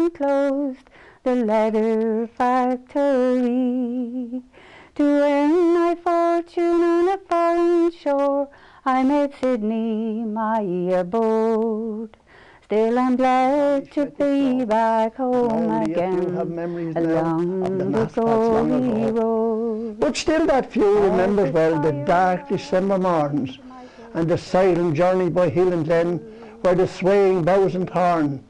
and closed the leather factory. To earn my fortune on a foreign shore, I made Sydney my abode. Still I'm glad to be back home again, along the glory road. But still that few remembers well the dark December morns, and the silent journey by hill and glen, where the swaying boughs and thorn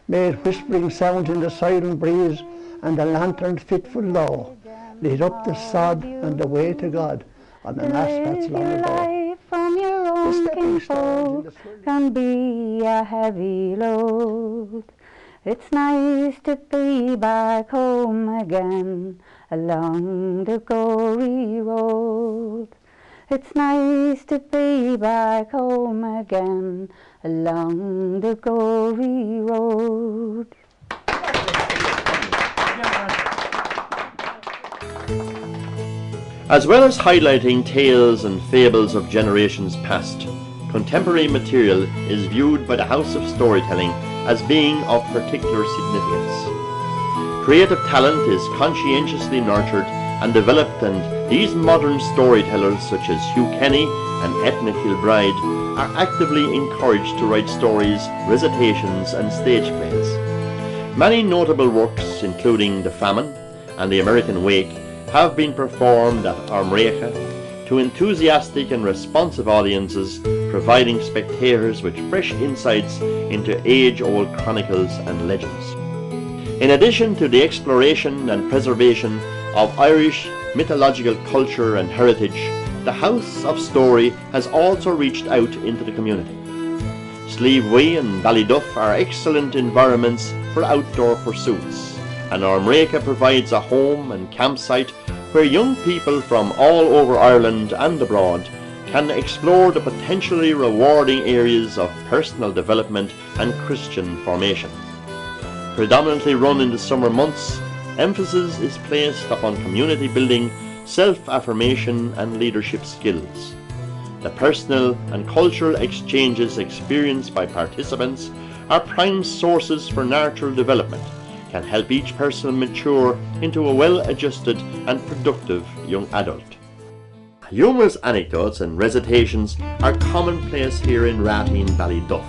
made whispering sounds in the silent breeze, and the lantern's fitful glow lit up the sod and the way to God on the mass that's long ago. From your own kinfolk can be a heavy load. It's nice to be back home again, along the gory road. It's nice to be back home again, along the gory road. As well as highlighting tales and fables of generations past, contemporary material is viewed by the House of Storytelling as being of particular significance. Creative talent is conscientiously nurtured and developed, and these modern storytellers such as Hugh Kenny and Etna Kilbride are actively encouraged to write stories, recitations and stage plays. Many notable works, including The Famine and The American Wake, have been performed at Armrecha to enthusiastic and responsive audiences, providing spectators with fresh insights into age-old chronicles and legends. In addition to the exploration and preservation of Irish mythological culture and heritage, the House of Story has also reached out into the community. Slieve Way and Ballyduff are excellent environments for outdoor pursuits, and Armrecha provides a home and campsite where young people from all over Ireland and abroad can explore the potentially rewarding areas of personal development and Christian formation. Predominantly run in the summer months, emphasis is placed upon community building, self-affirmation and leadership skills. The personal and cultural exchanges experienced by participants are prime sources for natural development, can help each person mature into a well-adjusted and productive young adult. Humorous anecdotes and recitations are commonplace here in Ratheen Ballyduff,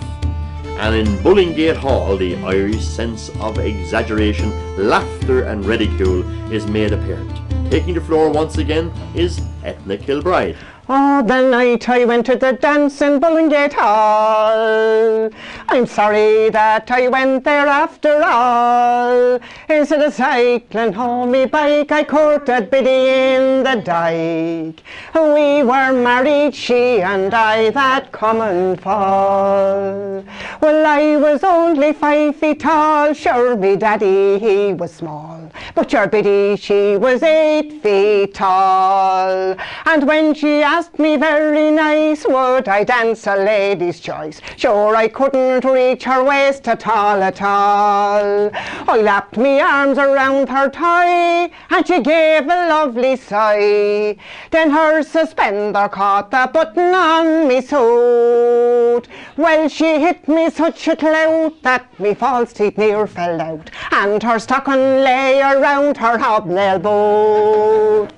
and in Bullingate Hall the Irish sense of exaggeration, laughter and ridicule is made apparent. Taking the floor once again is Etna Kilbride. Oh, the night I went to the dance in Bullingate Hall, I'm sorry that I went there after all. Instead of cycling home me bike, I courted Biddy in the dyke. We were married, she and I, that common fall. Well, I was only 5 feet tall, sure me daddy he was small, but your Biddy she was 8 feet tall. And when she asked me very nice, would I dance a lady's choice, sure I couldn't reach her waist at all at all. I lapped me arms around her thigh and she gave a lovely sigh. Then her suspender caught the button on me suit. Well, she hit me such a clout that me false teeth near fell out, and her stocking lay around her hobnail boot.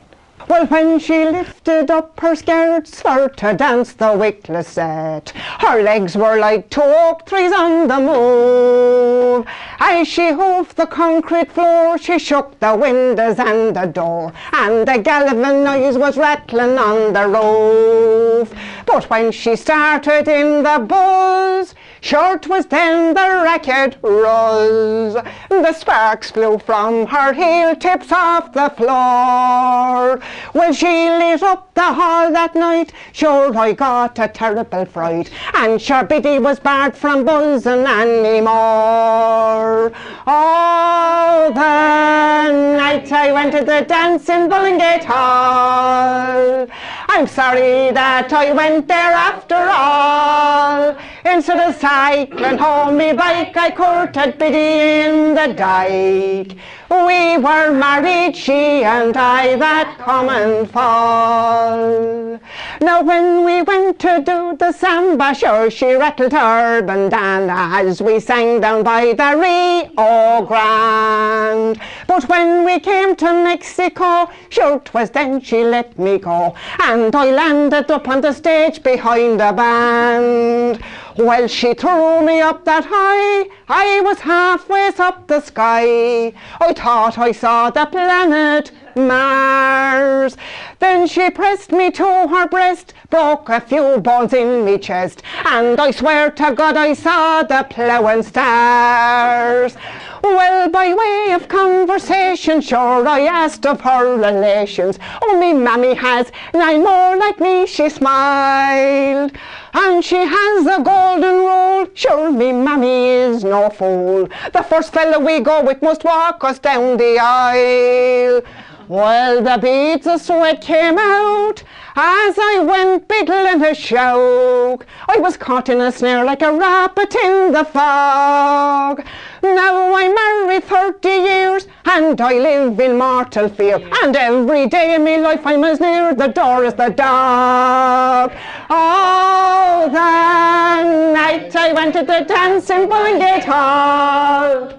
Well, when she lifted up her skirts for to dance the witless set, her legs were like 2 oak trees on the move. As she hoofed the concrete floor, she shook the windows and the door, and the galvanized was rattling on the roof. But when she started in the buzz, short was then the racket rose. The sparks flew from her heel tips off the floor. Well, she lit up the hall that night, sure I got a terrible fright, and sure Biddy was barred from buzzing anymore. Oh, the night I went to the dance in Bullingate Hall, I'm sorry that I went there after all. Instead of cycling home me bike, I courted Biddy in the dyke. We were married, she and I, that common fall. Now when we went to do the samba, sure she rattled her bandana as we sang down by the Rio Grande. But when we came to Mexico, sure 'twas then she let me go, and I landed up on the stage behind the band. Well, she threw me up that high, I was halfway up the sky. I thought I saw the planet Mars. Then she pressed me to her breast, broke a few bones in me chest, and I swear to God I saw the ploughing stars. Well, by way of conversation, sure I asked of her relations. Oh, me mammy has 9 more like me, she smiled. And she has a golden rule, sure me mammy is no fool. The first fella we go with must walk us down the aisle. Well, the beads of sweat came out as I went biddling a shout. I was caught in a snare like a rabbit in the fog. Now I'm married 30 years and I live in mortal fear, and every day in my life I'm as near the door as the dog. Oh, the night I went to the dance in Ballingate Hall,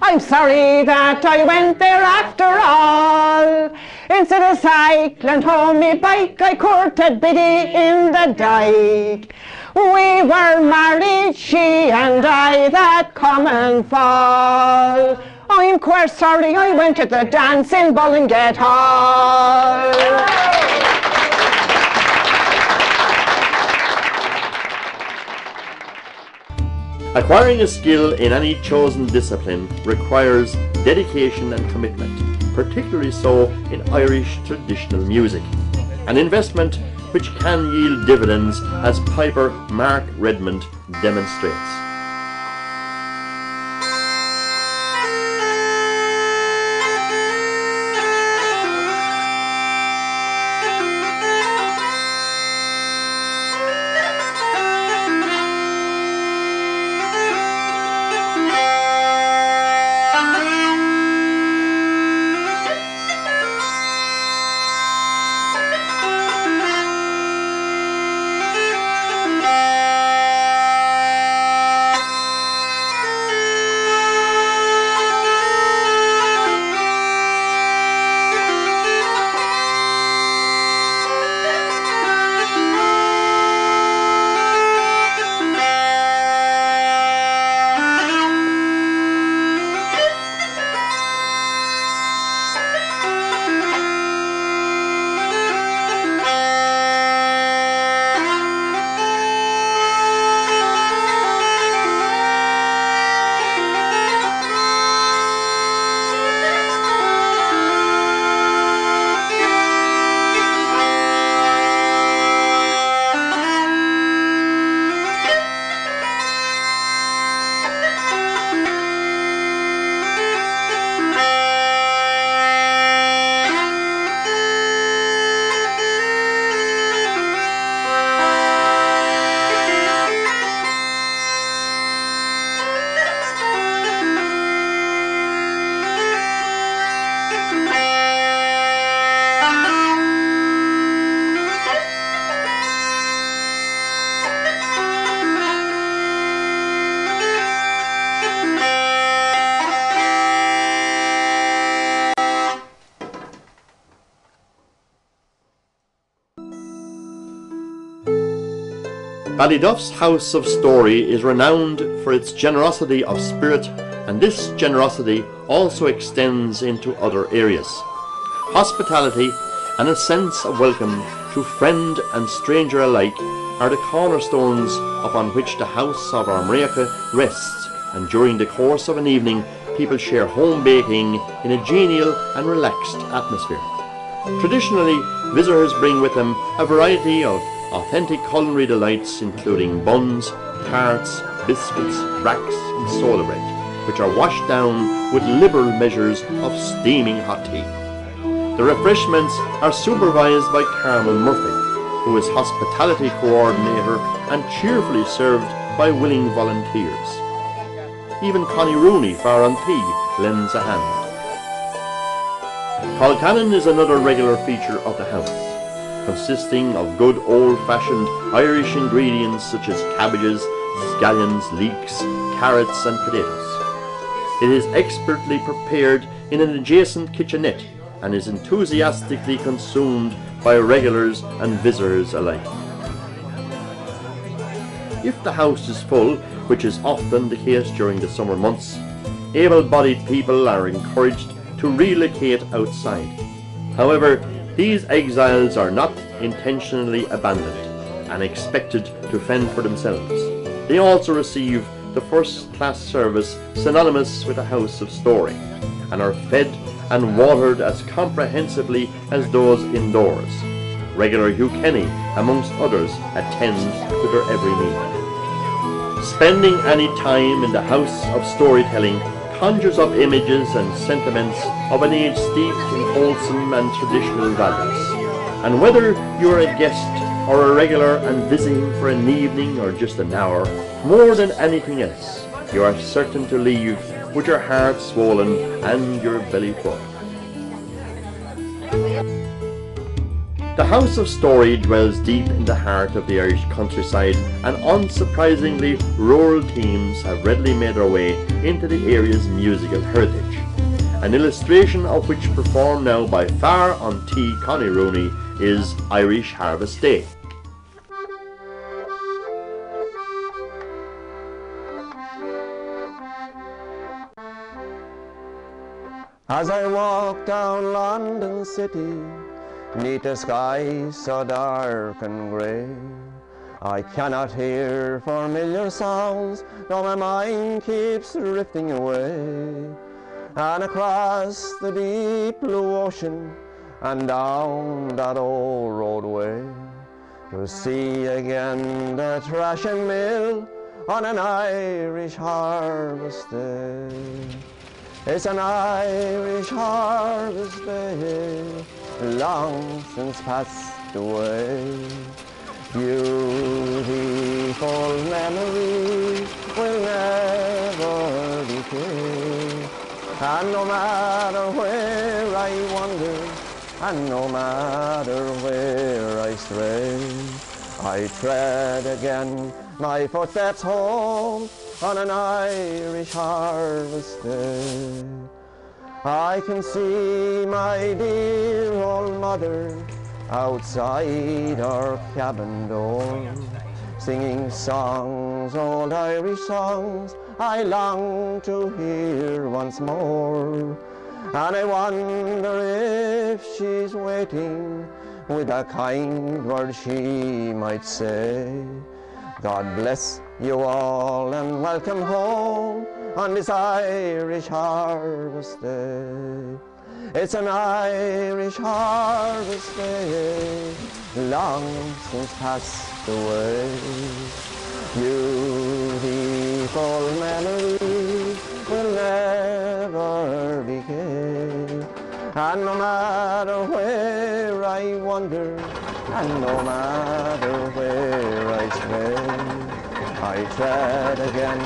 I'm sorry that I went there after all. Instead of cycling home me bike, I courted Biddy in the dyke. We were married, she and I, that common fall. I'm quite sorry I went to the dance in Ballingate Hall. Acquiring a skill in any chosen discipline requires dedication and commitment, particularly so in Irish traditional music, an investment which can yield dividends, as piper Mark Redmond demonstrates. Ballyduff's House of Story is renowned for its generosity of spirit, and this generosity also extends into other areas. Hospitality and a sense of welcome to friend and stranger alike are the cornerstones upon which the House of Armriacha rests, and during the course of an evening people share home baking in a genial and relaxed atmosphere. Traditionally, visitors bring with them a variety of authentic culinary delights, including buns, tarts, biscuits, racks and soda bread, which are washed down with liberal measures of steaming hot tea. The refreshments are supervised by Carmen Murphy, who is hospitality coordinator and cheerfully served by willing volunteers. Even Connie Rooney, far on T, lends a hand. Colcannon is another regular feature of the house, consisting of good old-fashioned Irish ingredients such as cabbages, scallions, leeks, carrots and potatoes. It is expertly prepared in an adjacent kitchenette and is enthusiastically consumed by regulars and visitors alike. If the house is full, which is often the case during the summer months, able-bodied people are encouraged to relocate outside. However, these exiles are not intentionally abandoned and expected to fend for themselves. They also receive the first-class service synonymous with a house of story, and are fed and watered as comprehensively as those indoors. Regular Hugh Kenny, amongst others, attends to their every need. Spending any time in the house of storytelling conjures up images and sentiments of an age steeped in wholesome and traditional values. And whether you are a guest or a regular and visiting for an evening or just an hour, more than anything else, you are certain to leave with your heart swollen and your belly full. The House of Story dwells deep in the heart of the Irish countryside, and unsurprisingly rural themes have readily made their way into the area's musical heritage, an illustration of which performed now by far on T. Connie Rooney is Irish Harvest Day. As I walk down London City, 'neath the sky so dark and grey, I cannot hear familiar sounds, though my mind keeps drifting away. And across the deep blue ocean and down that old roadway, to see again the thrashing mill on an Irish harvest day. It's an Irish harvest day, long since passed away. Beautiful memories will never decay. And no matter where I wander, and no matter where I stray, I tread again my footsteps home on an Irish harvest day. I can see my dear old mother outside our cabin door, singing songs, old Irish songs I long to hear once more. And I wonder if she's waiting with a kind word she might say. God bless you all and welcome home on this Irish harvest day. It's an Irish harvest day, long since passed away. Beautiful memories will never decay. And no matter where I wander, and no matter where I stray, I tread again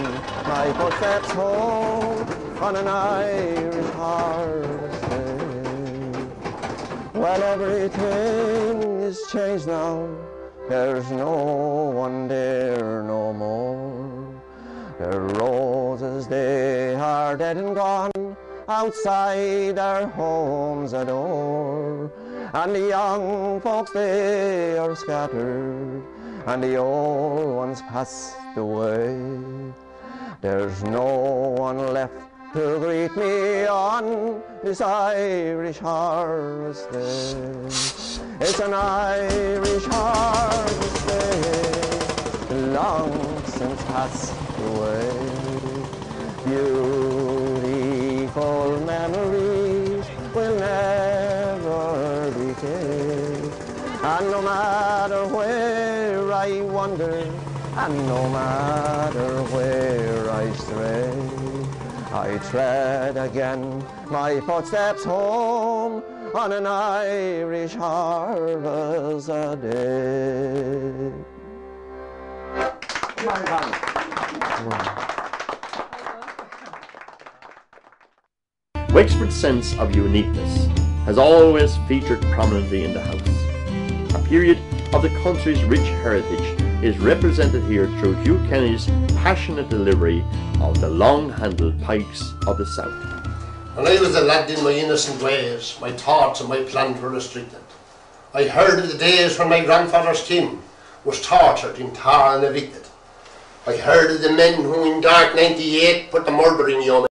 my footsteps home on an Irish harvest day. Well, everything is changed now, there's no one there no more. The roses, they are dead and gone, outside our homes adore. And the young folks, they are scattered, and the old ones passed away. There's no one left to greet me on this Irish harvest day. It's an Irish harvest day, long since passed away. Beautiful memories will never decay. And no matter where I wander, and no matter where I stray, I tread again my footsteps home on an Irish harvest day. Wexford's sense of uniqueness has always featured prominently in the house. A period of the country's rich heritage is represented here through Hugh Kenny's passionate delivery of the long-handled pikes of the South. When I was a lad in my innocent ways, my thoughts and my plans were restricted. I heard of the days when my grandfather's kin was tortured in Tar and evicted. I heard of the men who in dark '98 put the murder in Yeoman.